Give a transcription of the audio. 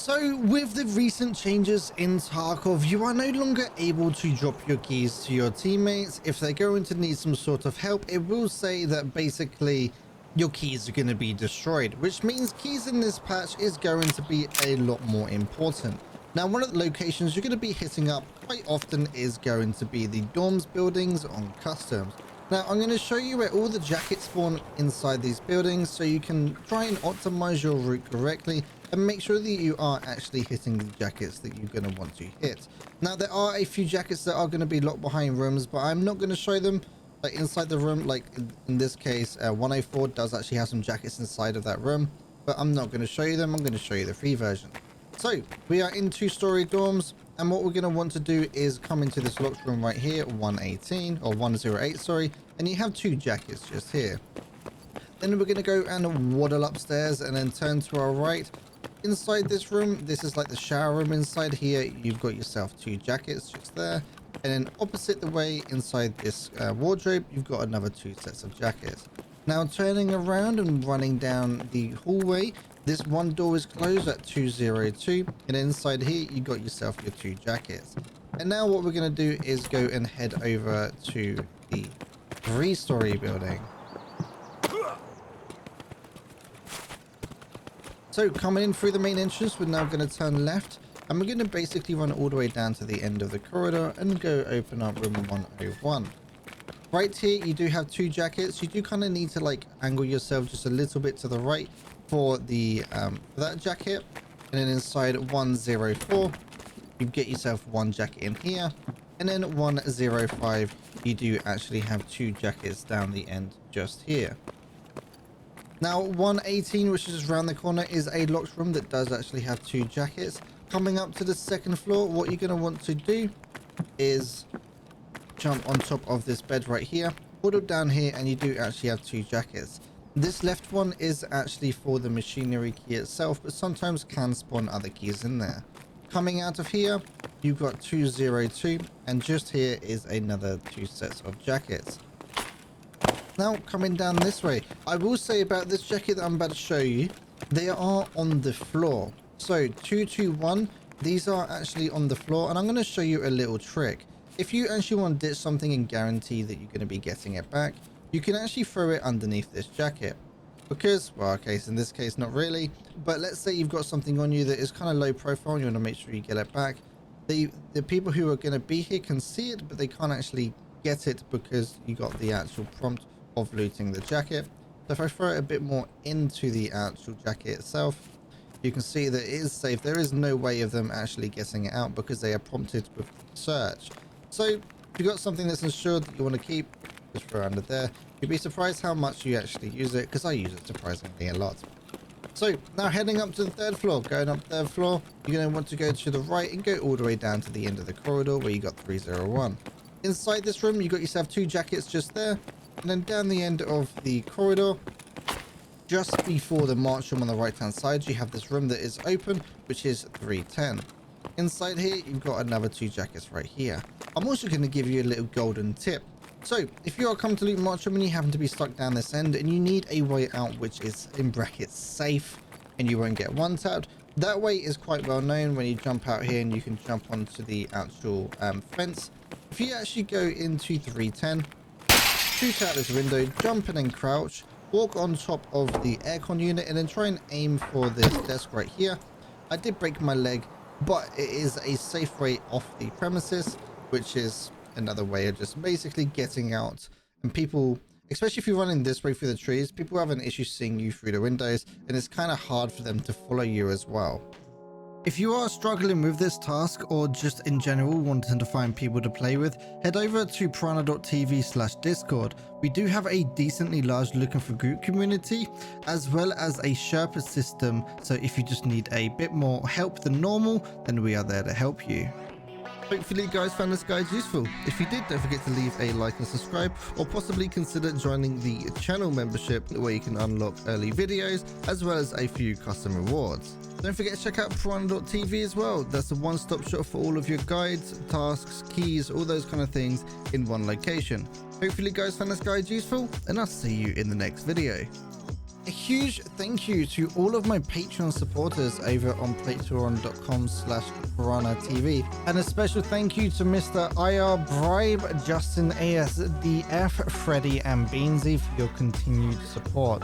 So with the recent changes in Tarkov, you are no longer able to drop your keys to your teammates. If they're going to need some sort of help, it will say that basically your keys are going to be destroyed, which means keys in this patch is going to be a lot more important. Now, one of the locations you're going to be hitting up quite often is going to be the dorms buildings on customs. Now, I'm going to show you where all the jackets spawn inside these buildings so you can try and optimize your route correctly and make sure that you are actually hitting the jackets that you're going to want to hit. Now, there are a few jackets that are going to be locked behind rooms, but I'm not going to show them like inside the room. Like in this case, 104 does actually have some jackets inside of that room, but I'm not going to show you them. I'm going to show you the free version. So we are in 2-story dorms, and what we're going to want to do is come into this locked room right here, 118 or 108, sorry, and you have 2 jackets just here. Then we're going to go and waddle upstairs and then turn to our right. Inside this room, this is like the shower room. Inside here, you've got yourself 2 jackets just there, and then opposite the way inside this wardrobe, you've got another 2 sets of jackets. Now turning around and running down the hallway, this one door is closed at 202, and inside here you got yourself your 2 jackets. And now what we're going to do is go and head over to the 3-story building. So coming in through the main entrance, we're now going to turn left, and we're going to basically run all the way down to the end of the corridor and go open up room 101. Right here you do have 2 jackets. You do kind of need to like angle yourself just a little bit to the right for the for that jacket, and then inside 104 you get yourself 1 jacket in here, and then 105 you do actually have 2 jackets down the end just here. Now 118, which is around the corner, is a locked room that does actually have 2 jackets. Coming up to the 2nd floor, what you're going to want to do is jump on top of this bed right here, put it down here, and you do actually have 2 jackets. This left one is actually for the machinery key itself, but sometimes can spawn other keys in there. Coming out of here, you've got 202, and just here is another 2 sets of jackets. Now coming down this way, I will say about this jacket that I'm about to show you, they are on the floor. So 221, these are actually on the floor, and I'm going to show you a little trick. If you actually want to ditch something and guarantee that you're going to be getting it back, you can actually throw it underneath this jacket. Because, well, okay, so in this case not really, but let's say you've got something on you that is kind of low profile and you want to make sure you get it back. The people who are going to be here can see it, but they can't actually get it because you got the actual prompt of looting the jacket. So if I throw it a bit more into the actual jacket itself, you can see that it is safe. There is no way of them actually getting it out because they are prompted with search. So if you've got something that's insured that you want to keep, just throw it under there. You'd be surprised how much you actually use it, because I use it surprisingly a lot. So now heading up to the 3rd floor, going up 3rd floor, you're going to want to go to the right and go all the way down to the end of the corridor where you got 301. Inside this room, you got yourself 2 jackets just there, and then down the end of the corridor, just before the march room on the right hand side, you have this room that is open, which is 310. Inside here, you've got another 2 jackets right here. I'm also going to give you a little golden tip. So if you are coming to loot march room and you happen to be stuck down this end and you need a way out which is in brackets safe and you won't get one tapped, that way is quite well known. When you jump out here and you can jump onto the actual fence. If you actually go into 310, shoot out this window, jump in and crouch, walk on top of the aircon unit, and then try and aim for this desk right here. I did break my leg, but it is a safe way off the premises, which is another way of just basically getting out. And people, especially if you're running this way through the trees, people have an issue seeing you through the windows, and it's kind of hard for them to follow you as well. If you are struggling with this task, or just in general wanting to find people to play with, head over to piranha.tv/discord. We do have a decently large looking for group community, as well as a Sherpa system, so if you just need a bit more help than normal, then we are there to help you. Hopefully you guys found this guide useful. If you did, don't forget to leave a like and subscribe, or possibly consider joining the channel membership where you can unlock early videos as well as a few custom rewards. Don't forget to check out Piranha.tv as well. That's a one-stop shop for all of your guides, tasks, keys, all those kind of things in one location. Hopefully you guys found this guide useful, and I'll see you in the next video. A huge thank you to all of my Patreon supporters over on patreon.com/Piranha TV, and a special thank you to Mr. IR Bribe, Justin ASDF, Freddie and Beansy for your continued support.